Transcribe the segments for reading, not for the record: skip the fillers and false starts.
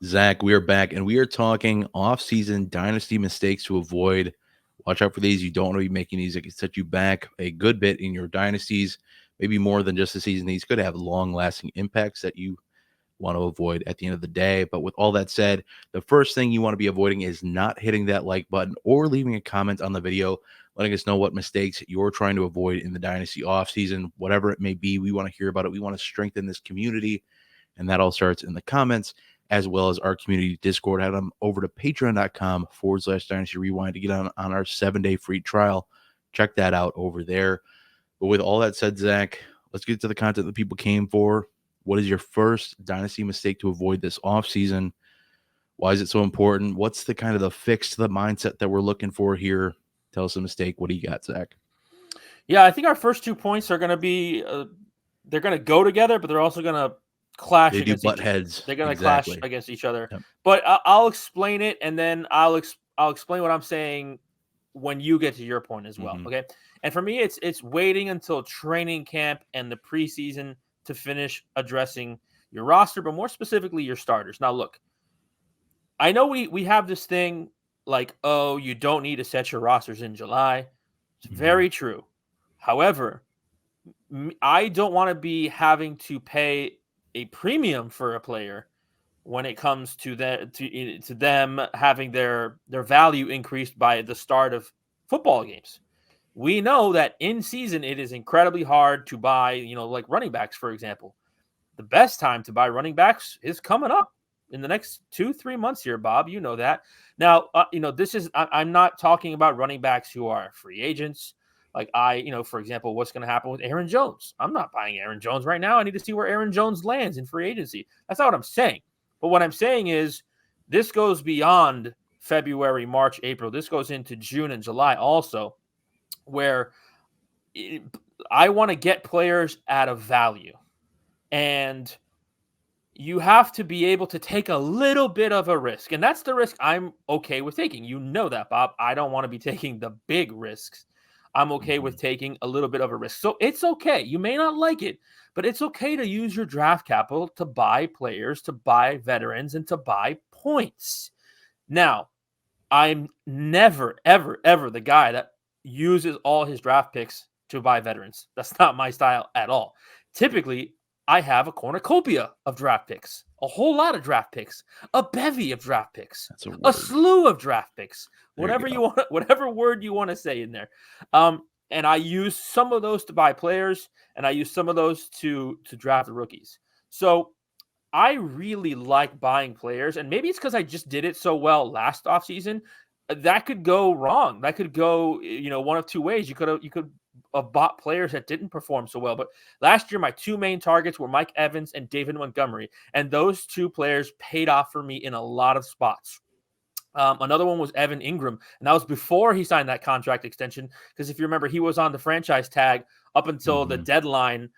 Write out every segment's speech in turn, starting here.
Zach, we are back and we are talking off-season dynasty mistakes to avoid. Watch out for these. You don't want to be making these. It can set you back a good bit in your dynasties, maybe more than just the season. These could have long-lasting impacts that you want to avoid at the end of the day. But with all that said, the first thing you want to be avoiding is not hitting that like button or leaving a comment on the video, letting us know what mistakes you're trying to avoid in the dynasty offseason, whatever it may be. We want to hear about it. We want to strengthen this community. And that all starts in the comments, as well as our community Discord. Head on over to patreon.com/Dynasty Rewind to get on our 7-day free trial. Check that out over there. But with all that said, Zach, let's get to the content that people came for. What is your first dynasty mistake to avoid this offseason? Why is it so important? What's the kind of the fix to the mindset that we're looking for here? Tell us a mistake. What do you got, Zach? Yeah, I think our first 2 points are going to be they're going to go together, but they're also going to clash They do against butt each other. heads. They're going to clash Exactly. against each other. Yep. But I'll explain it, and then I'll explain what I'm saying when you get to your point as well. Okay. And for me, it's waiting until training camp and the preseason to finish addressing your roster, but more specifically your starters. Now, look, I know we have this thing like, oh, you don't need to set your rosters in July. It's very true. However, I don't want to be having to pay a premium for a player when it comes to them having their value increased by the start of football games. We know that in season it is incredibly hard to buy, like running backs, for example. The best time to buy running backs is coming up in the next 2-3 months here, Bob. You know that. Now, I'm not talking about running backs who are free agents. Like for example, what's going to happen with Aaron Jones? I'm not buying Aaron Jones right now. I need to see where Aaron Jones lands in free agency. That's not what I'm saying. But what I'm saying is this goes beyond February, March, April. This goes into June and July also, where I want to get players at a value. And you have to be able to take a little bit of a risk. And that's the risk I'm okay with taking. You know that, Bob. I don't want to be taking the big risks. I'm okay with taking a little bit of a risk. So it's okay. You may not like it, but it's okay to use your draft capital to buy players, to buy veterans, and to buy points. Now, I'm never, ever, ever the guy that uses all his draft picks to buy veterans. That's not my style at all. Typically, I have a cornucopia of draft picks, a whole lot of draft picks, a bevy of draft picks, a slew of draft picks, whatever you want, whatever word you want to say in there. And I use some of those to buy players, and I use some of those to draft the rookies. So I really like buying players, and maybe it's because I just did it so well last offseason. That could go wrong. That could go, one of two ways. You could bought players that didn't perform so well. But last year, my two main targets were Mike Evans and David Montgomery, and those two players paid off for me in a lot of spots. Another one was Evan Ingram, and that was before he signed that contract extension. Because if you remember, he was on the franchise tag up until the deadline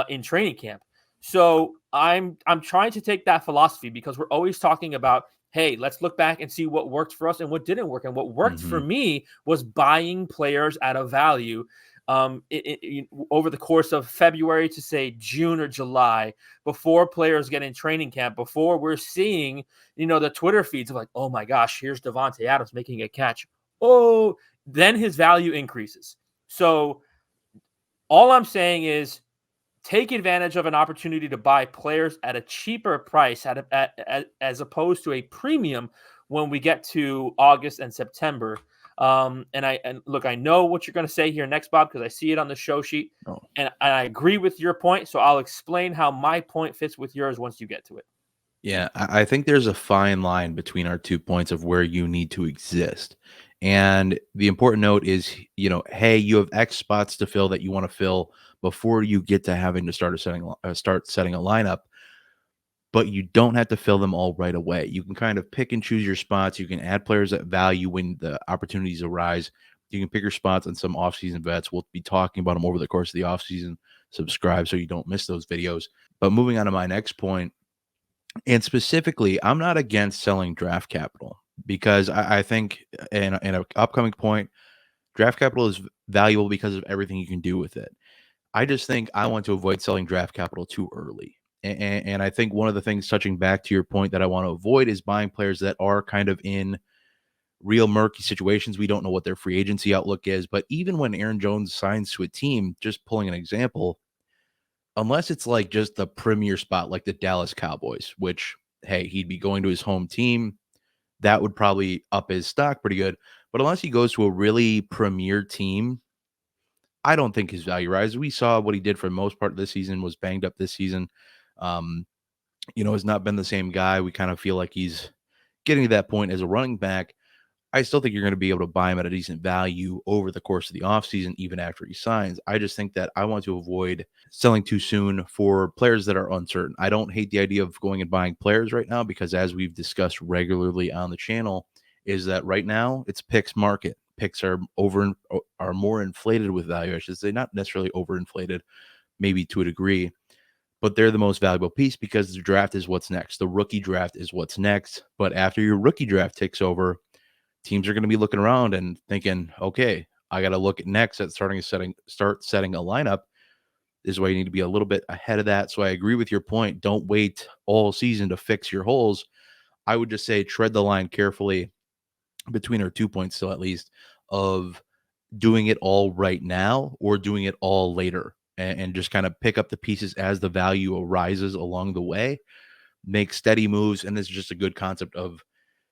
in training camp. So I'm trying to take that philosophy, because we're always talking about, hey, let's look back and see what worked for us and what didn't work. And what worked for me was buying players at a value over the course of February to say June or July, before players get in training camp, before we're seeing, the Twitter feeds of like, oh my gosh, here's Davante Adams making a catch. Oh, then his value increases. So all I'm saying is take advantage of an opportunity to buy players at a cheaper price as opposed to a premium when we get to August and September. And look, I know what you're going to say here next, Bob, because I see it on the show sheet, and I agree with your point. So I'll explain how my point fits with yours once you get to it. Yeah, I think there's a fine line between our 2 points of where you need to exist. And the important note is, hey, you have X spots to fill that you want to fill before you get to having to start setting a lineup. But you don't have to fill them all right away. You can kind of pick and choose your spots. You can add players at value when the opportunities arise. You can pick your spots on some offseason vets. We'll be talking about them over the course of the offseason. Subscribe so you don't miss those videos. But moving on to my next point, and specifically, I'm not against selling draft capital, because I think in an upcoming point, draft capital is valuable because of everything you can do with it. I just think I want to avoid selling draft capital too early. And I think one of the things, touching back to your point, that I want to avoid is buying players that are kind of in real murky situations. We don't know what their free agency outlook is, but even when Aaron Jones signs to a team, just pulling an example, unless it's like just the premier spot, like the Dallas Cowboys, which, hey, he'd be going to his home team, that would probably up his stock pretty good. But unless he goes to a really premier team, I don't think his value rises. We saw what he did for the most part of this season, was banged up this season. Um, has not been the same guy. We kind of feel like he's getting to that point as a running back. I still think you're going to be able to buy him at a decent value over the course of the offseason, even after he signs. I just think that I want to avoid selling too soon for players that are uncertain. I don't hate the idea of going and buying players right now, because as we've discussed regularly on the channel, is that right now it's picks market. Picks are more inflated with value. I should say, not necessarily overinflated, maybe to a degree, but they're the most valuable piece because the draft is what's next. The rookie draft is what's next. But after your rookie draft takes over, teams are going to be looking around and thinking, okay, I got to look at next at start setting a lineup. This is why you need to be a little bit ahead of that. So I agree with your point. Don't wait all season to fix your holes. I would just say tread the line carefully between our 2 points still, at least, of doing it all right now or doing it all later, and just kind of pick up the pieces as the value arises along the way. Make steady moves. And this is just a good concept of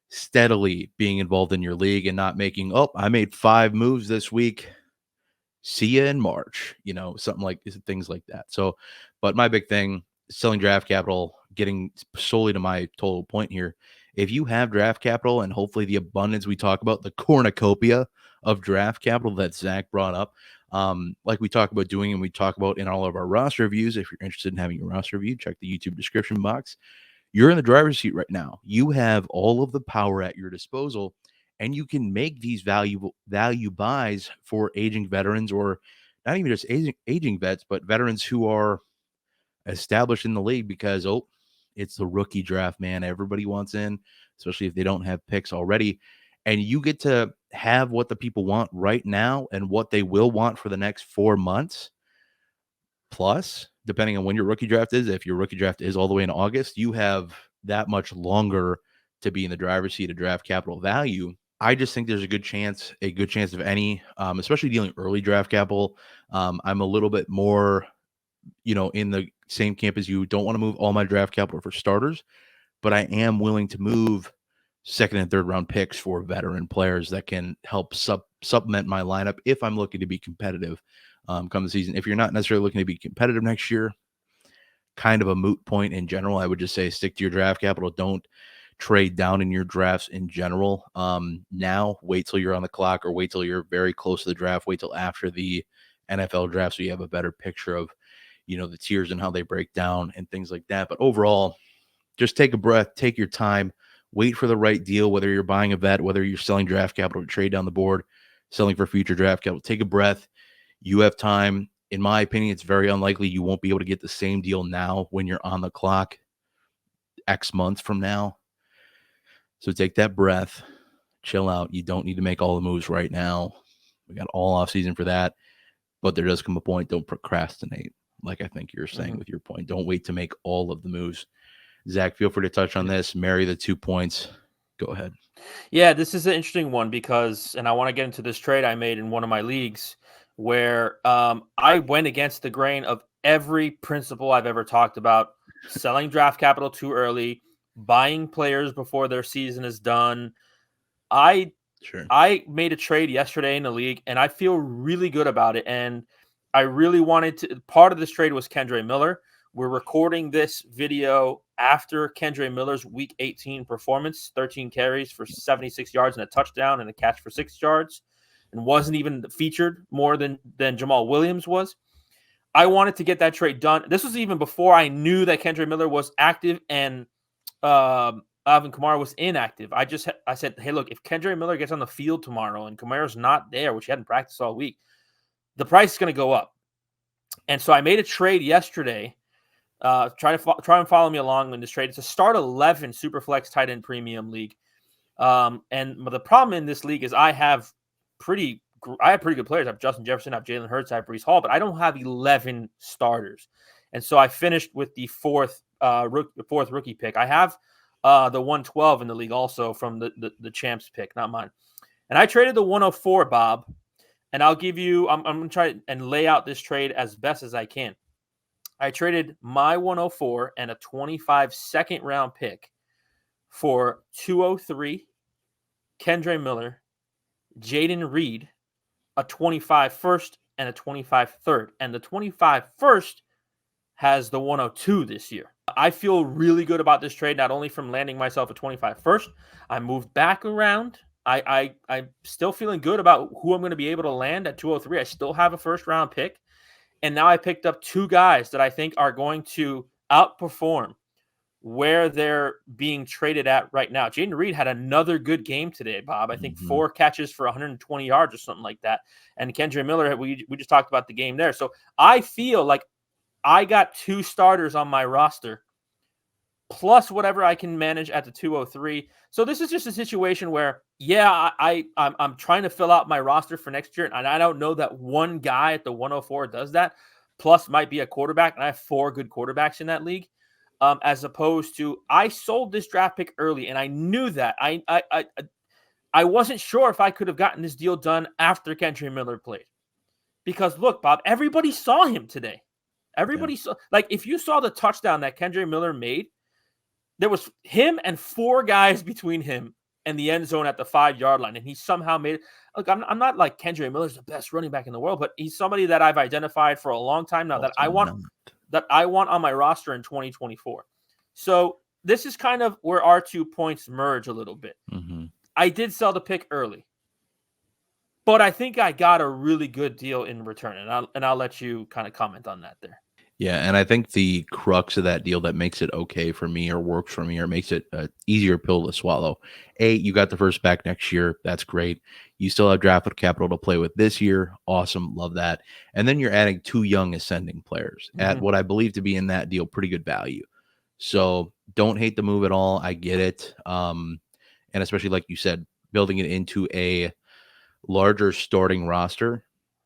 steadily being involved in your league and not making, oh, I made 5 moves this week, see you in March, something like things like that. So, but my big thing, selling draft capital, getting solely to my total point here. If you have draft capital, and hopefully the abundance we talk about, the cornucopia of draft capital that Zach brought up, like we talk about doing and we talk about in all of our roster reviews. If you're interested in having a roster review, check the YouTube description box. You're in the driver's seat right now. You have all of the power at your disposal, and you can make these value buys for aging veterans, or not even just aging vets, but veterans who are established in the league, because, it's the rookie draft, man. Everybody wants in, especially if they don't have picks already. And you get to have what the people want right now and what they will want for the next 4 months. Plus, depending on when your rookie draft is, if your rookie draft is all the way in August, you have that much longer to be in the driver's seat of draft capital value. I just think there's a good chance of any, especially dealing early draft capital. I'm a little bit more, in the same camp as you. Don't want to move all my draft capital for starters, but I am willing to move second and third round picks for veteran players that can help supplement my lineup if I'm looking to be competitive come the season. If you're not necessarily looking to be competitive next year, kind of a moot point in general. I would just say stick to your draft capital. Don't trade down in your drafts in general. Now, wait till you're on the clock, or wait till you're very close to the draft. Wait till after the NFL draft so you have a better picture of, the tiers and how they break down and things like that. But overall, just take a breath, take your time, wait for the right deal, whether you're buying a vet, whether you're selling draft capital to trade down the board, selling for future draft capital. Take a breath. You have time. In my opinion, it's very unlikely you won't be able to get the same deal now when you're on the clock X months from now. So take that breath, chill out. You don't need to make all the moves right now. We got all off season for that. But there does come a point, don't procrastinate. Like I think you're saying with your point. Don't wait to make all of the moves. Zach, feel free to touch on this. Marry the 2 points. Go ahead. Yeah, this is an interesting one because, and I want to get into this trade I made in one of my leagues where I went against the grain of every principle I've ever talked about: selling draft capital too early, buying players before their season is done. I made a trade yesterday in the league, and I feel really good about it. And I really wanted to. Part of this trade was Kendre Miller. We're recording this video after Kendre Miller's Week 18 performance: 13 carries for 76 yards and a touchdown and a catch for 6 yards, and wasn't even featured more than Jamal Williams was. I wanted to get that trade done. This was even before I knew that Kendre Miller was active and Alvin Kamara was inactive. I said, hey, look, if Kendre Miller gets on the field tomorrow and Kamara's not there, which he hadn't practiced all week, the price is going to go up. And so I made a trade yesterday. Try and follow me along in this trade. It's a start 11 Superflex tight end premium league. And the problem in this league is I have pretty good players. I have Justin Jefferson, I have Jalen Hurts, I have Breece Hall, but I don't have 11 starters. And so I finished with the fourth rookie pick. I have the 112 in the league also from the champs pick, not mine. And I traded the 104, Bob. And I'll give you, I'm going to try and lay out this trade as best as I can. I traded my 104 and a 25 second round pick for 203, Kendre Miller, Jaden Reed, a 25 first, and a 25 third. And the 25 first has the 102 this year. I feel really good about this trade, not only from landing myself a 25 first. I moved back around. I'm still feeling good about who I'm going to be able to land at 203. I still have a first round pick. And now I picked up two guys that I think are going to outperform where they're being traded at right now. Jaden Reed had another good game today, Bob. I think 4 catches for 120 yards or something like that. And Kendre Miller, we just talked about the game there. So I feel like I got 2 starters on my roster, plus whatever I can manage at the 203. So this is just a situation where, yeah, I'm trying to fill out my roster for next year, and I don't know that one guy at the 104 does that. Plus might be a quarterback, and I have 4 good quarterbacks in that league. As opposed to, I sold this draft pick early, and I knew that. I wasn't sure if I could have gotten this deal done after Kendre Miller played. Because look, Bob, everybody saw him today. Everybody saw, like, if you saw the touchdown that Kendre Miller made, there was him and 4 guys between him and the end zone at the 5-yard line, and he somehow made it. Look, I'm not like Kendre Miller's the best running back in the world, but he's somebody that I've identified for a long time now that I want on my roster in 2024. So this is kind of where our 2 points merge a little bit. I did sell the pick early, but I think I got a really good deal in return, and I'll let you kind of comment on that there. Yeah, and I think the crux of that deal that makes it okay for me or works for me or makes it an easier pill to swallow. You got the first back next year. That's great. You still have draft capital to play with this year. Awesome. Love that. And then you're adding 2 young ascending players at what I believe to be in that deal pretty good value. So don't hate the move at all. I get it. And especially like you said, building it into a larger starting roster,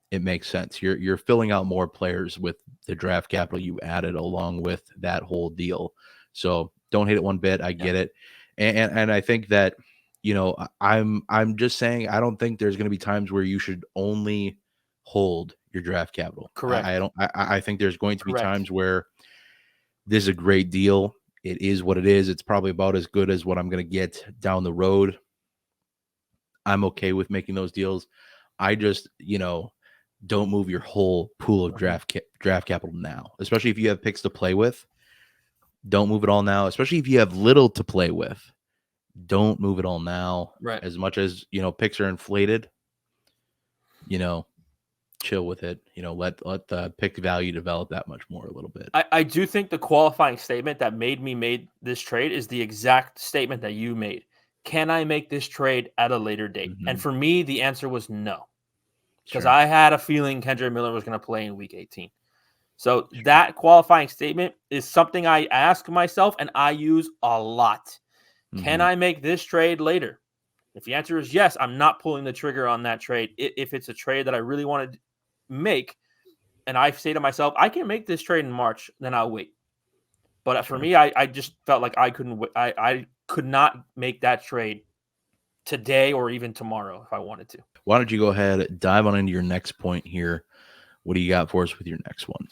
it makes sense. You're filling out more players with the draft capital you added along with that whole deal. So don't hate it one bit. I get it. And I think that, you know, I'm just saying, I don't think there's going to be times where you should only hold your draft capital. Correct. I think there's going to be times where this is a great deal. It is what it is. It's probably about as good as what I'm going to get down the road. I'm okay with making those deals. I just, you know, don't move your whole pool of draft capital now, especially if you have picks to play with. Don't move it all now, especially if you have little to play with. Don't move it all now. Right. As much as, you know, picks are inflated, you know, chill with it. You know, let the pick value develop that much more a little bit. I do think the qualifying statement that made me make this trade is the exact statement that you made. Can I make this trade at a later date? And for me, the answer was no. Because I had a feeling Kendre Miller was going to play in Week 18. So that qualifying statement is something I ask myself and I use a lot. Can I make this trade later? If the answer is yes, I'm not pulling the trigger on that trade. If it's a trade that I really want to make, and I say to myself, I can make this trade in March, then I'll wait. But for me, I just felt like I couldn't. I could not make that trade today or even tomorrow if I wanted to. Why don't you go ahead, dive on into your next point here? What do you got for us with your next one?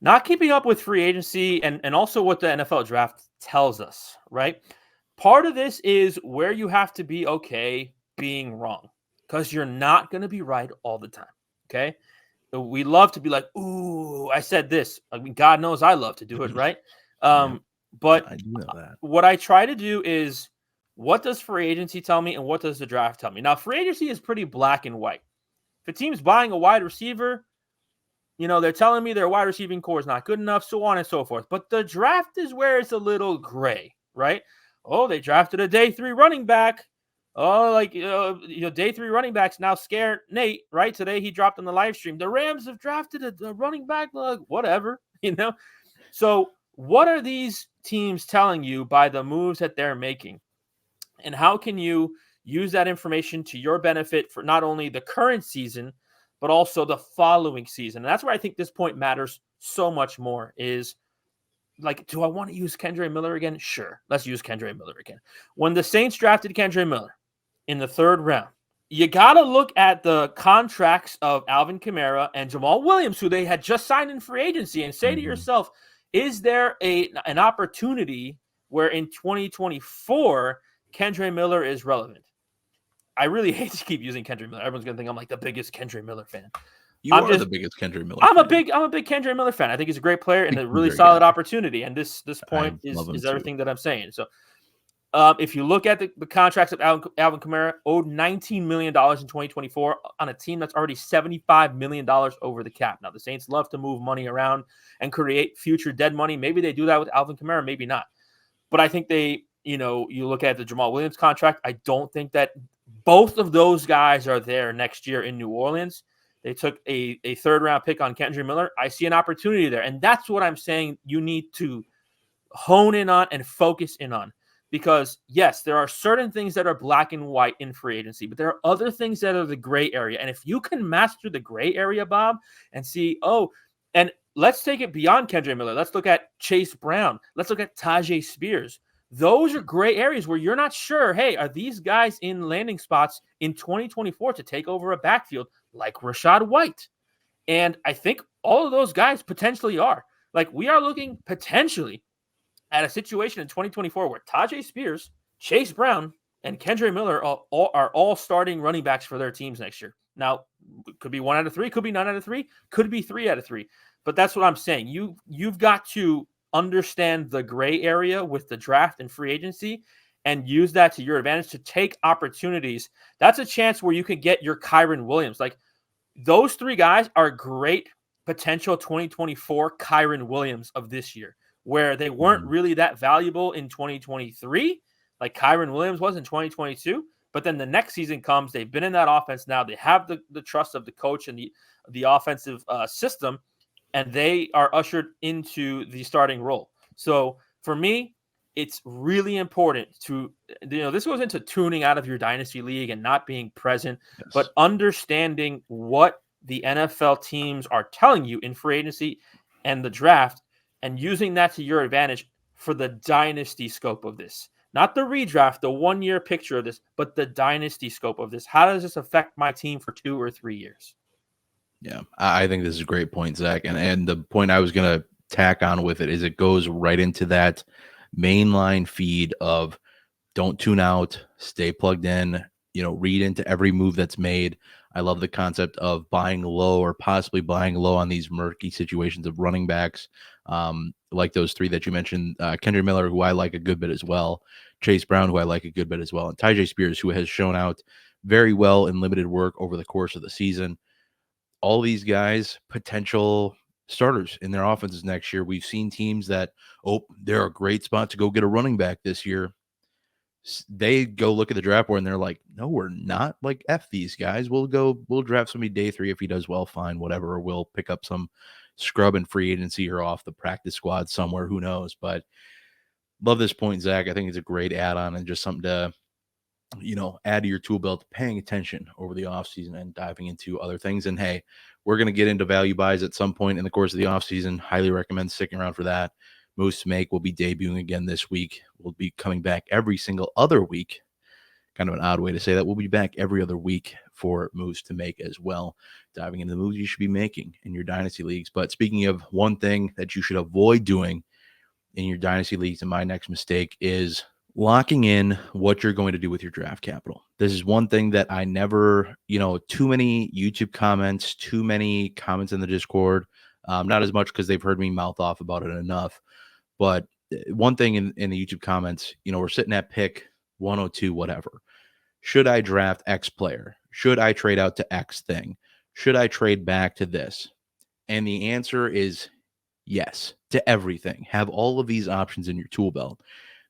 Not keeping up with free agency and also what the NFL draft tells us, right? Part of this is where you have to be okay being wrong because you're not going to be right all the time, okay? We love to be like, ooh, I said this. I mean, God knows I love to do it, right? But I do know that. What I try to do is, what does free agency tell me and what does the draft tell me? Now, free agency is pretty black and white. If a team's buying a wide receiver, you know, they're telling me their wide receiving core is not good enough, so on and so forth. But the draft is where it's a little gray, right? Oh, they drafted a day 3 running back. Oh, like, day 3 running backs now scare Nate, right? Today he dropped on the live stream. The Rams have drafted a running back, whatever, you know? So what are these teams telling you by the moves that they're making? And how can you use that information to your benefit for not only the current season, but also the following season? And that's where I think this point matters so much more is like, do I want to use Kendre Miller again? Sure. Let's use Kendre Miller again. When the Saints drafted Kendre Miller in the 3rd round, you got to look at the contracts of Alvin Kamara and Jamal Williams, who they had just signed in free agency, and say to yourself, is there an opportunity where in 2024, Kendre Miller is relevant? I really hate to keep using Kendre Miller. Everyone's going to think I'm like the biggest Kendre Miller fan. You are the biggest Kendre Miller I'm fan. I'm a big Kendre Miller fan. I think he's a great player and a really solid opportunity. And this point is everything that I'm saying. So if you look at the contracts of Alvin Kamara, owed $19 million in 2024 on a team that's already $75 million over the cap. Now, the Saints love to move money around and create future dead money. Maybe they do that with Alvin Kamara, maybe not. But I think you look at the Jamal Williams contract. I don't think that both of those guys are there next year in New Orleans. They took a 3rd round pick on Kendre Miller. I see an opportunity there. And that's what I'm saying you need to hone in on and focus in on. Because, yes, there are certain things that are black and white in free agency, but there are other things that are the gray area. And if you can master the gray area, Bob, and see, and let's take it beyond Kendre Miller. Let's look at Chase Brown. Let's look at Tajay Spears. Those are gray areas where you're not sure, hey, are these guys in landing spots in 2024 to take over a backfield like Rachaad White? And I think all of those guys potentially are. Like, we are looking potentially at a situation in 2024 where Tajay Spears, Chase Brown, and Kendre Miller are all starting running backs for their teams next year. Now, it could be 1 out of 3, could be 9 out of 3, could be 3 out of 3. But that's what I'm saying. You've got to understand the gray area with the draft and free agency and use that to your advantage to take opportunities. That's a chance where you could get your Kyren Williams. Like, those 3 guys are great potential 2024 Kyren Williams of this year, where they weren't really that valuable in 2023, like Kyren Williams was in 2022. But then the next season comes, they've been in that offense now. They have the trust of the coach and the offensive system, and they are ushered into the starting role. So for me, it's really important to, this goes into tuning out of your dynasty league and not being present, but understanding what the NFL teams are telling you in free agency and the draft, and using that to your advantage for the dynasty scope of this. Not the redraft, the 1-year picture of this, but the dynasty scope of this. How does this affect my team for 2 or 3 years? Yeah, I think this is a great point, Zach. And the point I was going to tack on with it is it goes right into that mainline feed of don't tune out, stay plugged in, read into every move that's made. I love the concept of buying low or possibly buying low on these murky situations of running backs, like those 3 that you mentioned, Kendre Miller, who I like a good bit as well, Chase Brown, who I like a good bit as well, and Tajay Spears, who has shown out very well in limited work over the course of the season. All these guys, potential starters in their offenses next year. We've seen teams that, they're a great spot to go get a running back this year. They go look at the draft board and they're like, no, we're not. Like, F these guys. We'll draft somebody day 3. If he does well, fine, whatever. Or we'll pick up some scrub in free agency or off the practice squad somewhere. Who knows? But love this point, Zach. I think it's a great add-on and just something to, add to your tool belt, paying attention over the offseason and diving into other things. And hey, we're going to get into value buys at some point in the course of the offseason. Highly recommend sticking around for that. Moves to Make will be debuting again this week. We'll be coming back every single other week. Kind of an odd way to say that. We'll be back every other week for Moves to Make as well, diving into the moves you should be making in your dynasty leagues. But speaking of one thing that you should avoid doing in your dynasty leagues, and my next mistake is locking in what you're going to do with your draft capital. This is one thing that I never, too many YouTube comments, too many comments in the Discord, not as much because they've heard me mouth off about it enough. But one thing in the YouTube comments, we're sitting at pick 102, whatever. Should I draft X player? Should I trade out to X thing? Should I trade back to this? And the answer is yes to everything. Have all of these options in your tool belt.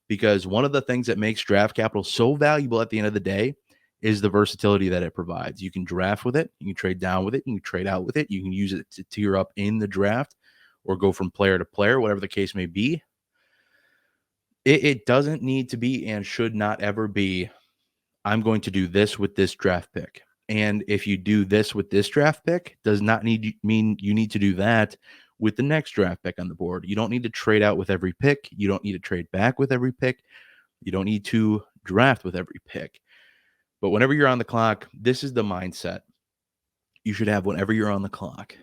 Because one of the things that makes draft capital so valuable at the end of the day is the versatility that it provides. You can draft with it, you can trade down with it, you can trade out with it, you can use it to tier up in the draft or go from player to player, whatever the case may be. It doesn't need to be and should not ever be, I'm going to do this with this draft pick. And if you do this with this draft pick, does not mean you need to do that with the next draft pick on the board. You don't need to trade out with every pick. You don't need to trade back with every pick. You don't need to draft with every pick. But whenever you're on the clock, this is the mindset you should have whenever you're on the clock.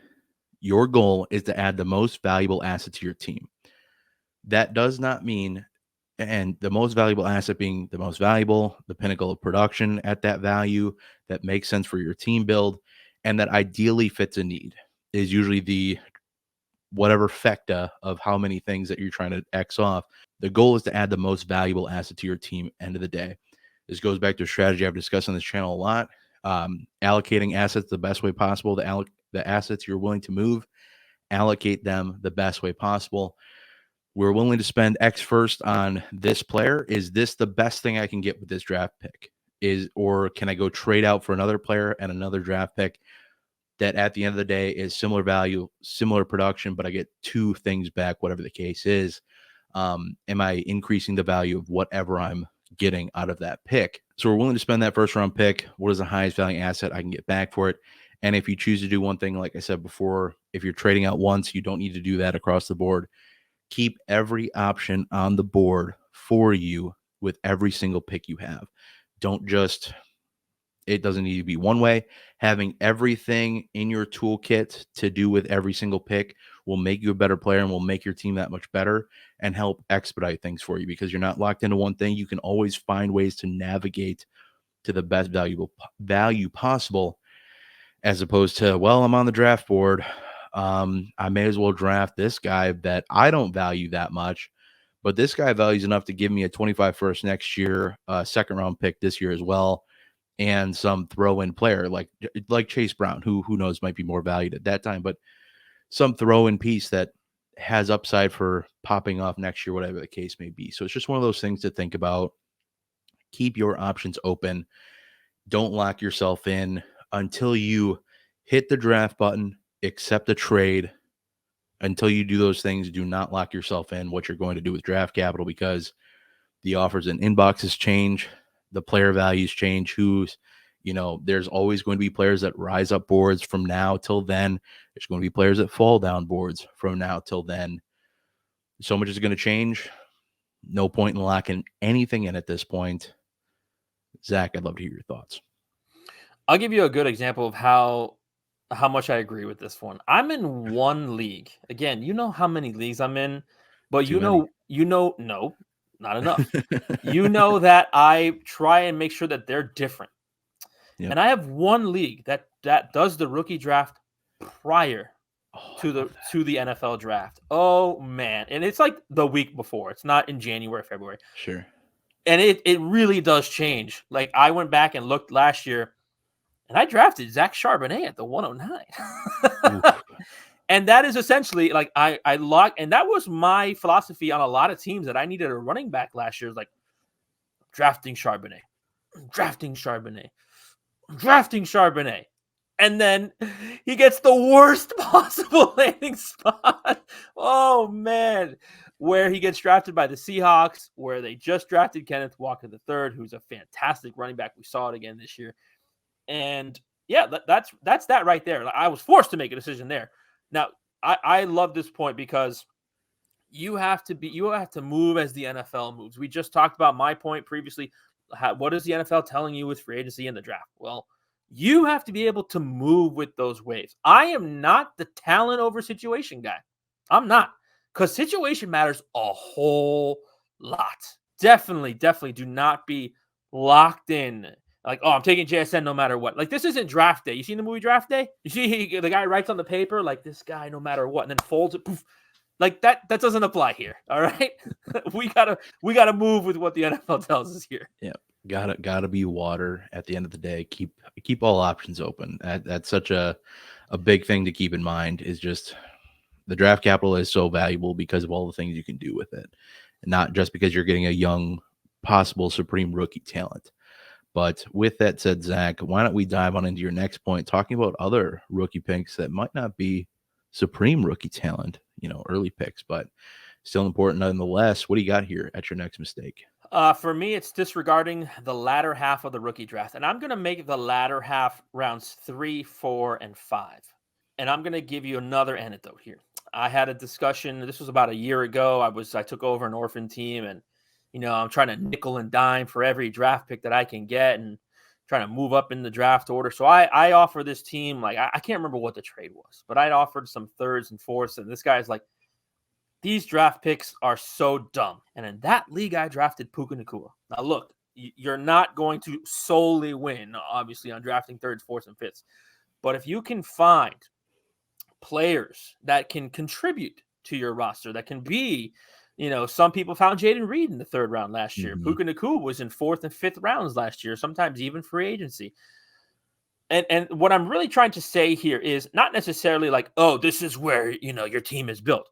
Your goal is to add the most valuable asset to your team. That does not mean, and the most valuable asset being the most valuable, the pinnacle of production at that value that makes sense for your team build, and that ideally fits a need is usually the whatever fecta of how many things that you're trying to X off. The goal is to add the most valuable asset to your team end of the day. This goes back to a strategy I've discussed on this channel a lot. Allocating assets the best way possible. The assets you're willing to move, allocate them the best way possible. We're willing to spend X first on this player. Is this the best thing I can get with this draft pick? Or can I go trade out for another player and another draft pick that at the end of the day is similar value, similar production, but I get two things back, whatever the case is? Am I increasing the value of whatever I'm getting out of that pick? So we're willing to spend that first round pick. What is the highest value asset I can get back for it? And if you choose to do one thing, like I said before, if you're trading out once, you don't need to do that across the board. Keep every option on the board for you with every single pick you have. Don't just, it doesn't need to be one way. Having everything in your toolkit to do with every single pick will make you a better player and will make your team that much better and help expedite things for you, because you're not locked into one thing. You can always find ways to navigate to the best value possible, as opposed to, well, I'm on the draft board. I may as well draft this guy that I don't value that much, but this guy values enough to give me a 25 first next year, second round pick this year as well, and some throw-in player like Chase Brown, who knows might be more valued at that time, but some throw-in piece that has upside for popping off next year, whatever the case may be. So it's just one of those things to think about. Keep your options open. Don't lock yourself in until you hit the draft button, accept a trade. Until you do those things, do not lock yourself in what you're going to do with draft capital, because the offers and inboxes change, the player values change. There's always going to be players that rise up boards from now till then. There's going to be players that fall down boards from now till then. So much is going to change. No point in locking anything in at this point. Zach, I'd love to hear your thoughts. I'll give you a good example of how much I agree with this one. I'm in one league. Again, you know how many leagues I'm in, but no, not enough. You know that I try and make sure that they're different. Yep. And I have one league that does the rookie draft prior to the NFL draft. Oh man. And it's like the week before. It's not in January, February. Sure. And it really does change. Like, I went back and looked last year, and I drafted Zack Charbonnet at the 109. And that is essentially like I locked, and that was my philosophy on a lot of teams that I needed a running back last year. Like, drafting Charbonnet. And then he gets the worst possible landing spot. Oh man. Where he gets drafted by the Seahawks, where they just drafted Kenneth Walker III, who's a fantastic running back. We saw it again this year. And yeah, that's that right there. I was forced to make a decision there. Now, I love this point because you have to move as the NFL moves. We just talked about my point previously. What is the NFL telling you with free agency and the draft? Well, you have to be able to move with those waves. I am not the talent over situation guy. I'm not, because situation matters a whole lot. Definitely do not be locked in. Like, oh, I'm taking JSN no matter what. Like, this isn't Draft Day. You seen the movie Draft Day? You see the guy writes on the paper, like, this guy no matter what, and then folds it. Poof. Like, that doesn't apply here. All right? we gotta move with what the NFL tells us here. Yeah. Gotta be water at the end of the day. Keep all options open. That's such a big thing to keep in mind, is just the draft capital is so valuable because of all the things you can do with it. And not just because you're getting a young, possible supreme rookie talent. But with that said, Zach, why don't we dive on into your next point, talking about other rookie picks that might not be supreme rookie talent, early picks, but still important nonetheless. What do you got here at your next mistake? For me, it's disregarding the latter half of the rookie draft. And I'm going to make the latter half rounds 3, 4, and 5. And I'm going to give you another anecdote here. I had a discussion. This was about a year ago. I took over an orphan team, and I'm trying to nickel and dime for every draft pick that I can get, and trying to move up in the draft order. So I offer this team, like, I can't remember what the trade was, but I'd offered some thirds and fourths, and this guy's like, these draft picks are so dumb. And in that league, I drafted Puka Nacua. Now, look, you're not going to solely win, obviously, on drafting thirds, fourths, and fifths. But if you can find players that can contribute to your roster, that can be, some people found Jaden Reed in the third round last year. Puka Nacua was in fourth and fifth rounds last year, sometimes even free agency. And what I'm really trying to say here is not necessarily like, oh, this is where, your team is built.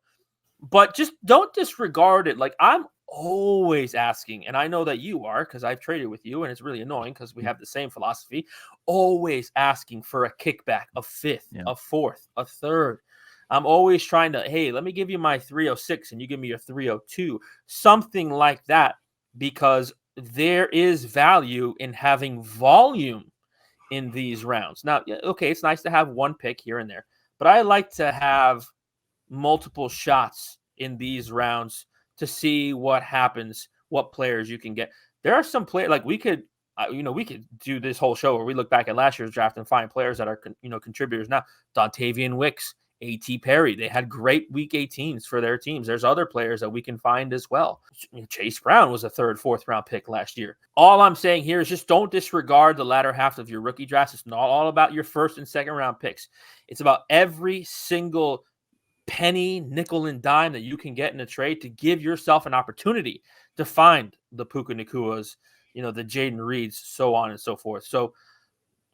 But just don't disregard it. Like, I'm always asking, and I know that you are, because I've traded with you, and it's really annoying because we have the same philosophy, always asking for a kickback, a fifth, a fourth, a third. I'm always trying to, hey, let me give you my 306 and you give me your 302, something like that, because there is value in having volume in these rounds. Now, okay, it's nice to have one pick here and there, but I like to have multiple shots in these rounds to see what happens, what players you can get. There are some players, like we could do this whole show where we look back at last year's draft and find players that are contributors now. Dontavian Wicks, A.T. Perry, they had great week 18s for their teams. There's other players that we can find as well. Chase Brown was a third, fourth round pick last year. All I'm saying here is just don't disregard the latter half of your rookie drafts. It's not all about your first and second round picks. It's about every single penny, nickel, and dime that you can get in a trade to give yourself an opportunity to find the Puka Nacuas, the Jaden Reeds, so on and so forth. So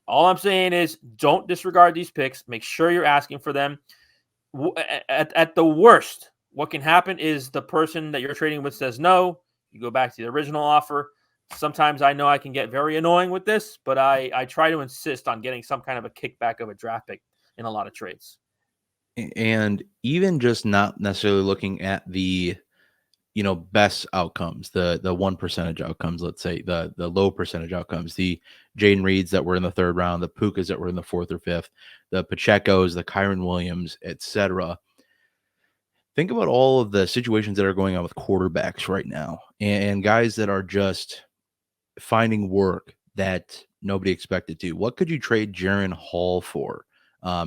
all I'm saying is don't disregard these picks. Make sure you're asking for them. At the worst, what can happen is the person that you're trading with says no. You go back to the original offer. Sometimes I know I can get very annoying with this, but I try to insist on getting some kind of a kickback of a draft pick in a lot of trades. And even just not necessarily looking at the, best outcomes, the 1% outcomes, let's say the low percentage outcomes, the Jaden Reeds that were in the third round, the Pukas that were in the fourth or fifth, the Pachecos, the Kyron Williams, etc. Think about all of the situations that are going on with quarterbacks right now and guys that are just finding work that nobody expected to. What could you trade Jaren Hall for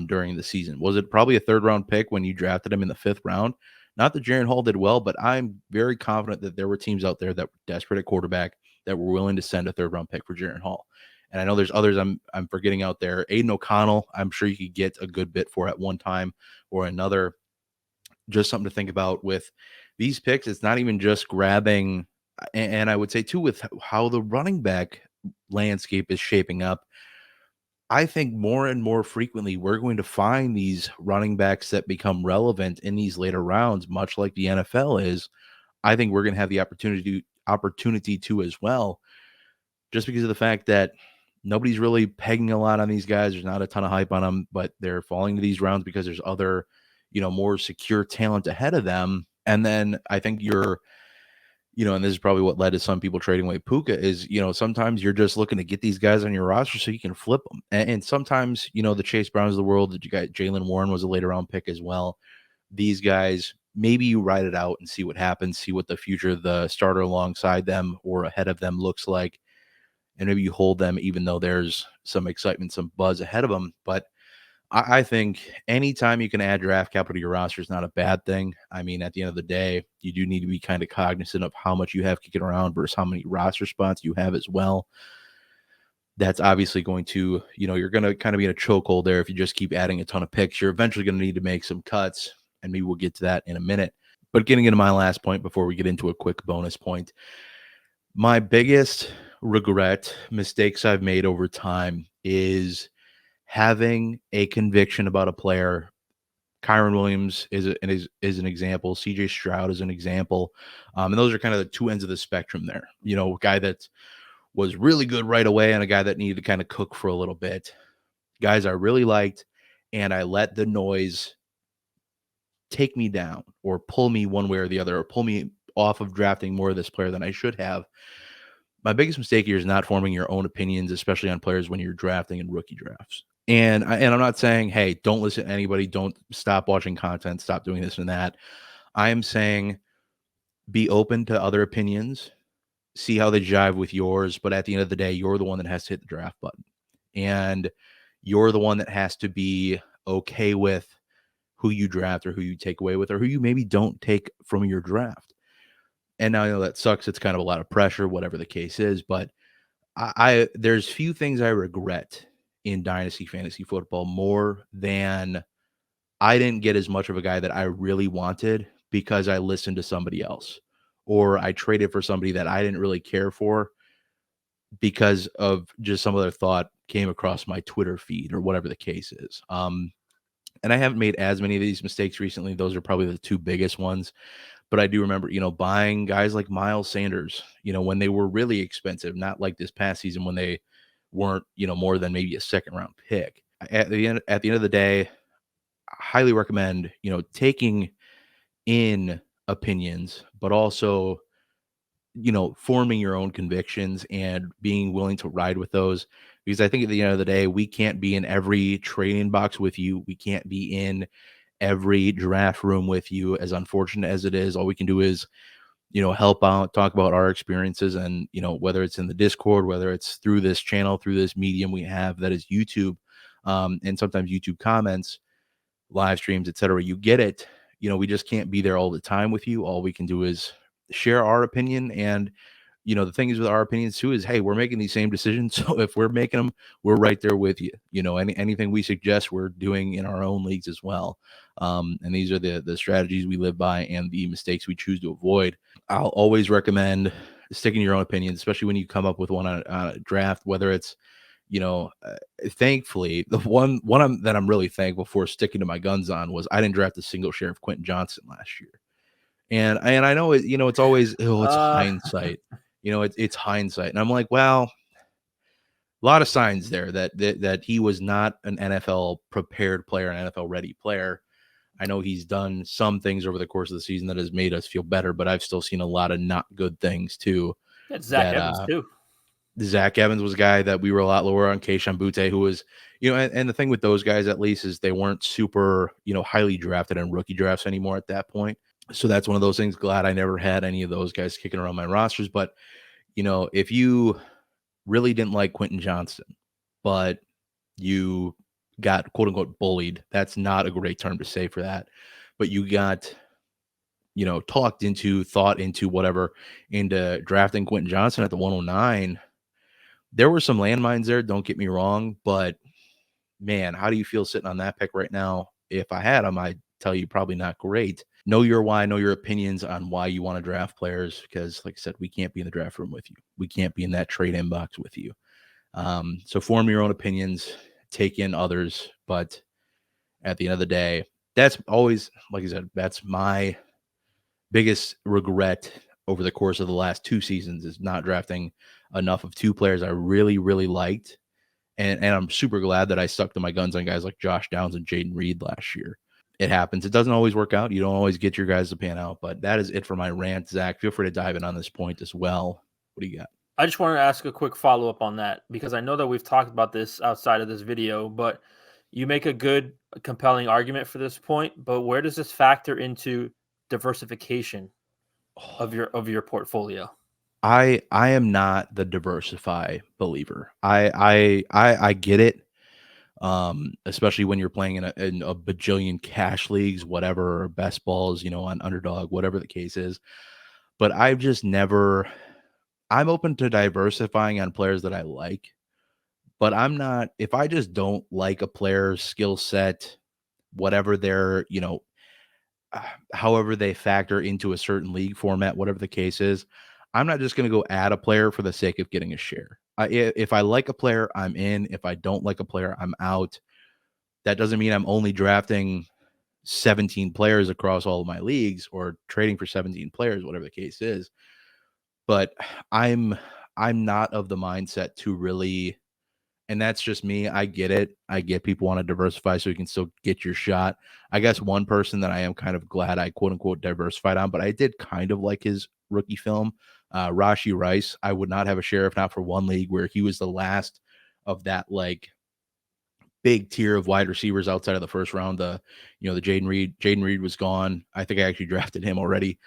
during the season? Was it probably a third round pick when you drafted him in the fifth round? Not that Jaren Hall did well, but I'm very confident that there were teams out there that were desperate at quarterback that were willing to send a third round pick for Jaren Hall. And I know there's others I'm forgetting out there. Aiden O'Connell, I'm sure you could get a good bit for at one time or another. Just something to think about with these picks. It's not even just grabbing, and I would say too, with how the running back landscape is shaping up, I think more and more frequently we're going to find these running backs that become relevant in these later rounds, much like the NFL is. I think we're going to have the opportunity to as well, just because of the fact that nobody's really pegging a lot on these guys. There's not a ton of hype on them, but they're falling to these rounds because there's other, more secure talent ahead of them. And then I think and this is probably what led to some people trading away Puka is, sometimes you're just looking to get these guys on your roster so you can flip them. And sometimes, the Chase Browns of the world, that you got Jalen Warren was a later round pick as well. These guys, maybe you ride it out and see what happens, see what the future of the starter alongside them or ahead of them looks like. And maybe you hold them even though there's some excitement, some buzz ahead of them. But I think anytime you can add draft capital to your roster is not a bad thing. I mean, at the end of the day, you do need to be kind of cognizant of how much you have kicking around versus how many roster spots you have as well. That's obviously going to, you're going to kind of be in a chokehold there if you just keep adding a ton of picks. You're eventually going to need to make some cuts, and maybe we'll get to that in a minute. But getting into my last point before we get into a quick bonus point, my biggest regret, mistakes I've made over time is having a conviction about a player. Kyron Williams is an example. CJ Stroud is an example. And those are kind of the two ends of the spectrum there. A guy that was really good right away and a guy that needed to kind of cook for a little bit. Guys I really liked, and I let the noise take me down or pull me one way or the other, or pull me off of drafting more of this player than I should have. My biggest mistake here is not forming your own opinions, especially on players when you're drafting in rookie drafts. And I'm not saying, hey, don't listen to anybody, don't stop watching content, stop doing this and that. I am saying be open to other opinions, see how they jive with yours. But at the end of the day, you're the one that has to hit the draft button. And you're the one that has to be okay with who you draft or who you take away with or who you maybe don't take from your draft. And now I know that sucks. It's kind of a lot of pressure, whatever the case is. But I there's few things I regret in Dynasty Fantasy Football more than I didn't get as much of a guy that I really wanted because I listened to somebody else, or I traded for somebody that I didn't really care for because of just some other thought came across my Twitter feed or whatever the case is. And I haven't made as many of these mistakes recently. Those are probably the two biggest ones. But I do remember, buying guys like Miles Sanders, when they were really expensive, not like this past season when they weren't, more than maybe a second round pick. At the end of the day, I highly recommend, taking in opinions, but also, forming your own convictions and being willing to ride with those. Because I think at the end of the day, we can't be in every trading box with you. We can't be in every draft room with you, as unfortunate as it is. All we can do is, help out, talk about our experiences. And, whether it's in the Discord, whether it's through this channel, through this medium we have that is YouTube, and sometimes YouTube comments, live streams, etc. You get it. We just can't be there all the time with you. All we can do is share our opinion. And, the thing is with our opinions too is, hey, we're making these same decisions. So if we're making them, we're right there with you. Anything we suggest, we're doing in our own leagues as well. And these are the strategies we live by and the mistakes we choose to avoid. I'll always recommend sticking to your own opinions, especially when you come up with one on a draft, whether it's, thankfully, the one that I'm really thankful for sticking to my guns on was I didn't draft a single share of Quentin Johnson last year. And I know it, it's always, it's hindsight. It's hindsight. And I'm like, well, a lot of signs there that he was not an NFL prepared player, an NFL ready player. I know he's done some things over the course of the season that has made us feel better, but I've still seen a lot of not good things too. That's Zach Evans too. Zach Evans was a guy that we were a lot lower on. Keishawn Butte, who was, and the thing with those guys at least is they weren't super, highly drafted in rookie drafts anymore at that point. So that's one of those things. Glad I never had any of those guys kicking around my rosters. But, if you really didn't like Quentin Johnson, but you got quote unquote bullied, that's not a great term to say for that. But you got, thought into whatever, into drafting Quentin Johnson at the 109. There were some landmines there, don't get me wrong, but man, how do you feel sitting on that pick right now? If I had him, I'd tell you probably not great. Know your why, know your opinions on why you want to draft players, because like I said, we can't be in the draft room with you. We can't be in that trade inbox with you. So form your own opinions, take in others, but at the end of the day, that's always, like I said, that's my biggest regret over the course of the last two seasons is not drafting enough of two players I really, really liked. And I'm super glad that I stuck to my guns on guys like Josh Downs and Jaden Reed last year. It happens. It doesn't always work out. You don't always get your guys to pan out, but that is it for my rant. Zach, feel free to dive in on this point as well. What do you got? I just wanted to ask a quick follow-up on that because I know that we've talked about this outside of this video, but you make a good, compelling argument for this point. But where does this factor into diversification of your portfolio? I am not the diversify believer. I get it. Especially when you're playing in a bajillion cash leagues, whatever, or best balls, on underdog, whatever the case is. But I've just never, I'm open to diversifying on players that I like, but I'm not, if I just don't like a player's skill set, whatever their, however they factor into a certain league format, whatever the case is, I'm not just going to go add a player for the sake of getting a share. If I like a player, I'm in. If I don't like a player, I'm out. That doesn't mean I'm only drafting 17 players across all of my leagues or trading for 17 players, whatever the case is. But I'm not of the mindset to really, and that's just me. I get it. I get people want to diversify so you can still get your shot. I guess one person that I am kind of glad I quote unquote diversified on, but I did kind of like his rookie film, Rashee Rice. I would not have a share if not for one league where he was the last of that like big tier of wide receivers outside of the first round. The Jaden Reed was gone. I think I actually drafted him already.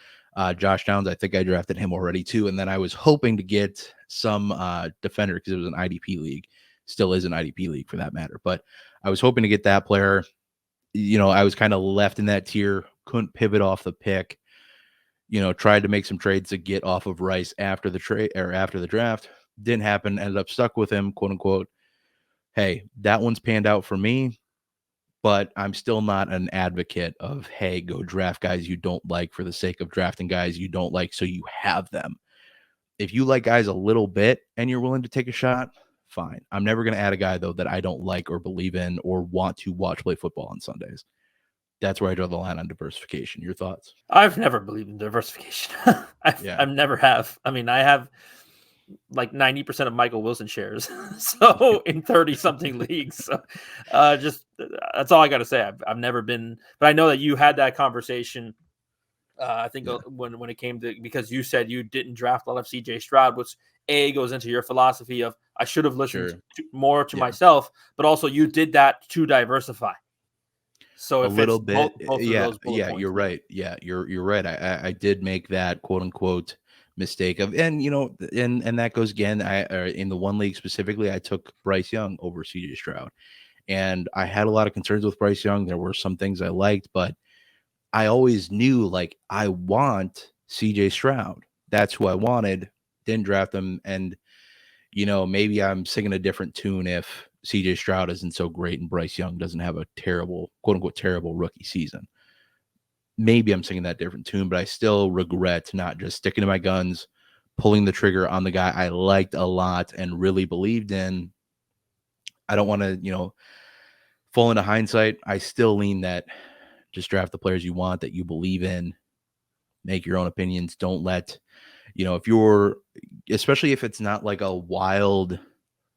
Josh Downs, I think I drafted him already too. And then I was hoping to get some defender because it was an IDP league. Still is an IDP league for that matter. But I was hoping to get that player. I was kind of left in that tier, couldn't pivot off the pick. Tried to make some trades to get off of Rice after the trade or after the draft. Didn't happen. Ended up stuck with him, quote unquote. Hey, that one's panned out for me, but I'm still not an advocate of, hey, go draft guys you don't like for the sake of drafting guys you don't like so you have them. If you like guys a little bit and you're willing to take a shot, fine. I'm never going to add a guy, though, that I don't like or believe in or want to watch play football on Sundays. That's where I draw the line on diversification. Your thoughts? I've never believed in diversification. I never have. I mean, I have like 90% of Michael Wilson shares. So in 30-something leagues. So just that's all I got to say. I've never been, but I know that you had that conversation. I think when it came to, because you said you didn't draft a lot of CJ Stroud, which goes into your philosophy of I should have listened more to myself, but also you did that to diversify. So if a little it's bit, both of those bullet points, you're right. Yeah, you're right. I did make that quote unquote mistake of, and and that goes again. In the one league specifically, I took Bryce Young over CJ Stroud, and I had a lot of concerns with Bryce Young. There were some things I liked, but I always knew like I want CJ Stroud. That's who I wanted. Didn't draft him, and maybe I'm singing a different tune if CJ Stroud isn't so great and Bryce Young doesn't have a terrible, quote unquote, terrible rookie season. Maybe I'm singing that different tune, but I still regret not just sticking to my guns, pulling the trigger on the guy I liked a lot and really believed in. I don't want to, fall into hindsight. I still lean that just draft the players you want, that you believe in, make your own opinions. Don't let, if you're, especially if it's not like a wild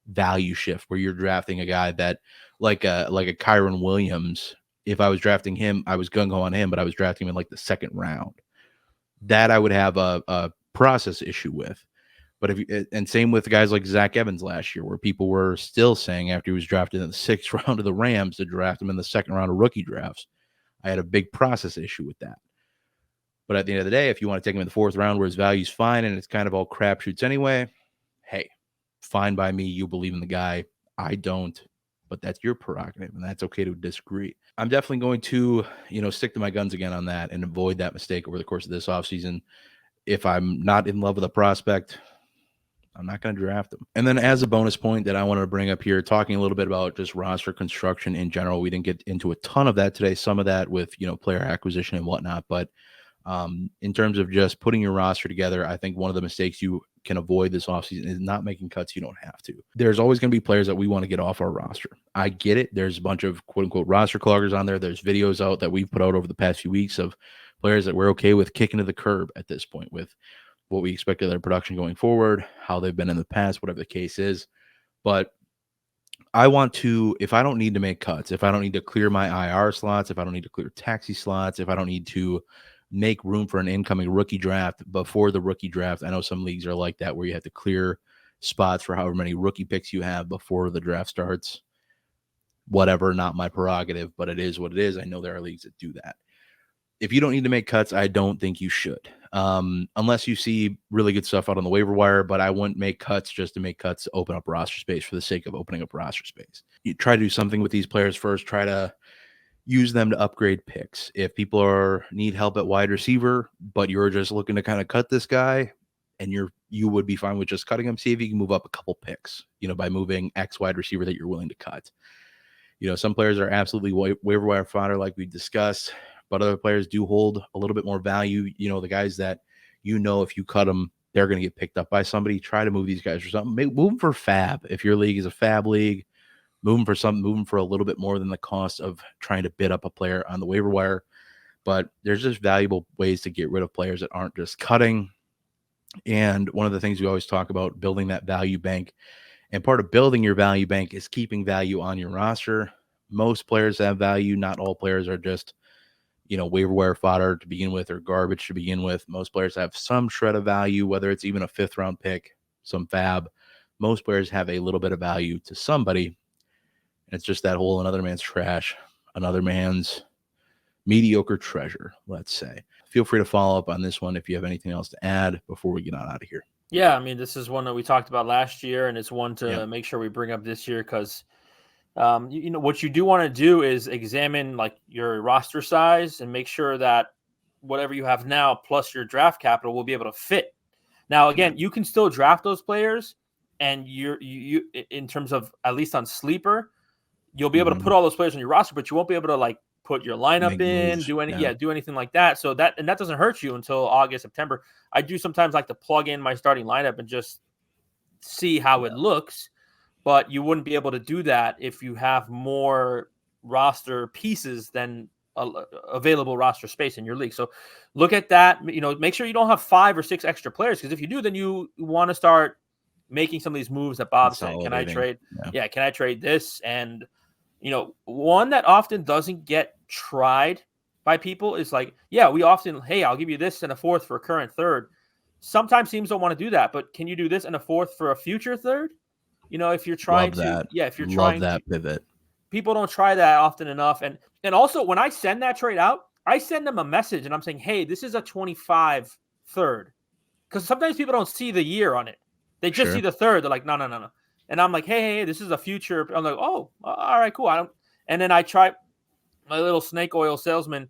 value shift where you're drafting a guy that like a Kyron Williams. If I was drafting him, I was gung ho on him, but I was drafting him in like the second round. That I would have a process issue with. But and same with guys like Zach Evans last year, where people were still saying after he was drafted in the 6th round of the Rams to draft him in the 2nd round of rookie drafts. I had a big process issue with that. But at the end of the day, if you want to take him in the 4th round where his value's fine and it's kind of all crapshoots anyway, hey, fine by me. You believe in the guy. I don't, but that's your prerogative, and that's okay to disagree. I'm definitely going to, stick to my guns again on that and avoid that mistake over the course of this offseason. If I'm not in love with a prospect, I'm not going to draft them. And then as a bonus point that I wanted to bring up here, talking a little bit about just roster construction in general, we didn't get into a ton of that today, some of that with, player acquisition and whatnot, but in terms of just putting your roster together, I think one of the mistakes you can avoid this offseason is not making cuts you don't have to. There's always going to be players that we want to get off our roster. I get it. There's a bunch of quote unquote roster cloggers on there. There's videos out that we've put out over the past few weeks of players that we're okay with kicking to the curb at this point with what we expect of their production going forward, how they've been in the past, whatever the case is. But I want to, if I don't need to make cuts, if I don't need to clear my IR slots, if I don't need to clear taxi slots, if I don't need to make room for an incoming rookie draft before the rookie draft. I know some leagues are like that where you have to clear spots for however many rookie picks you have before the draft starts. Whatever, not my prerogative, but it is what it is. I know there are leagues that do that. If you don't need to make cuts, I don't think you should. Unless you see really good stuff out on the waiver wire, but I wouldn't make cuts just to make cuts to open up roster space for the sake of opening up roster space. You try to do something with these players first, try to use them to upgrade picks. If people need help at wide receiver, but you're just looking to kind of cut this guy and you would be fine with just cutting him, see if you can move up a couple picks, by moving X wide receiver that you're willing to cut. Some players are absolutely waiver wire fodder like we discussed, but other players do hold a little bit more value. The guys that, if you cut them, they're going to get picked up by somebody. Try to move these guys for something. Move them for fab. If your league is a fab league, move them for something, move them for a little bit more than the cost of trying to bid up a player on the waiver wire. But there's just valuable ways to get rid of players that aren't just cutting. And one of the things we always talk about, building that value bank. And part of building your value bank is keeping value on your roster. Most players have value. Not all players are just, waiver wire fodder to begin with or garbage to begin with. Most players have some shred of value, whether it's even a 5th round pick, some fab. Most players have a little bit of value to somebody. it's just that whole another man's trash, another man's mediocre treasure, let's say. Feel free to follow up on this one if you have anything else to add before we get on out of here. Yeah, I mean, this is one that we talked about last year, and it's one to make sure we bring up this year because, you know, what you do want to do is examine like your roster size and make sure that whatever you have now plus your draft capital will be able to fit. Now, again, you can still draft those players, and you in terms of at least on sleeper, you'll be able to put all those players on your roster, but you won't be able to like put your lineup in, do anything like that. So that doesn't hurt you until August, September. I do sometimes like to plug in my starting lineup and just see how it looks, but you wouldn't be able to do that if you have more roster pieces than available roster space in your league. So look at that, you know, make sure you don't have 5 or 6 extra players, because if you do, then you want to start making some of these moves that Bob's saying. Can I trade? Yeah, can I trade this? And you know, one that often doesn't get tried by people is like, yeah, we often, hey, I'll give you this and a 4th for a current 3rd. Sometimes teams don't want to do that, but can you do this and a 4th for a future 3rd? You know, if you're trying that pivot. People don't try that often enough. And also when I send that trade out, I send them a message and I'm saying, hey, this is a 25 3rd. Because sometimes people don't see the year on it. They just see the 3rd. They're like, no. And I'm like, hey, this is a future. I'm like, oh, all right, cool. And then I try my little snake oil salesman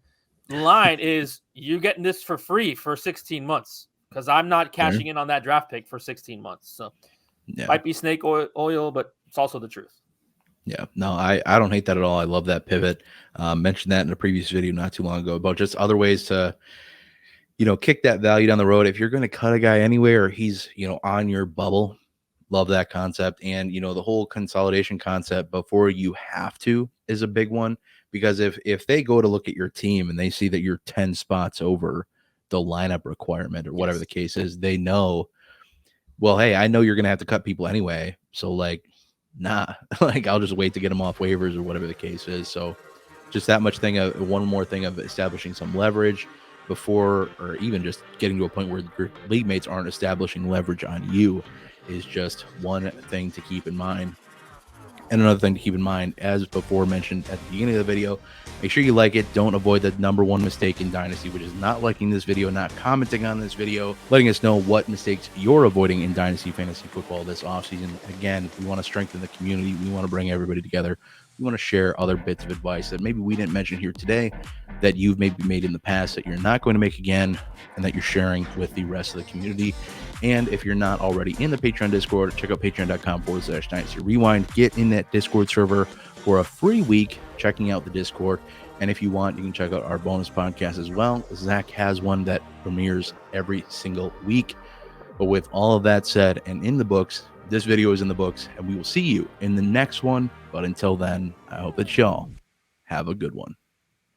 line is you're getting this for free for 16 months because I'm not cashing in on that draft pick for 16 months. So might be snake oil, but it's also the truth. Yeah, no, I don't hate that at all. I love that pivot. Mentioned that in a previous video not too long ago about just other ways to, you know, kick that value down the road. If you're going to cut a guy anywhere, he's, you know, on your bubble. Love that concept. And, you know, the whole consolidation concept before you have to is a big one, because if they go to look at your team and they see that you're 10 spots over the lineup requirement or whatever the case is, they know, well, hey, I know you're going to have to cut people anyway. So like, nah, like I'll just wait to get them off waivers or whatever the case is. So just that much thing of one more thing of establishing some leverage before, or even just getting to a point where your league mates aren't establishing leverage on you, is just one thing to keep in mind. And another thing to keep in mind, as before mentioned at the beginning of the video, make sure you like it. Don't avoid the #1 mistake in Dynasty, which is not liking this video, not commenting on this video, letting us know what mistakes you're avoiding in Dynasty Fantasy Football this offseason. Again, we want to strengthen the community. We want to bring everybody together. We want to share other bits of advice that maybe we didn't mention here today, that you've maybe made in the past that you're not going to make again, and that you're sharing with the rest of the community. And if you're not already in the Patreon Discord, check out patreon.com/Dynasty Rewind. Get in that Discord server for a free week, checking out the Discord. And if you want, you can check out our bonus podcast as well. Zack has one that premieres every single week. But with all of that said and in the books, this video is in the books, and we will see you in the next one. But until then, I hope that y'all have a good one.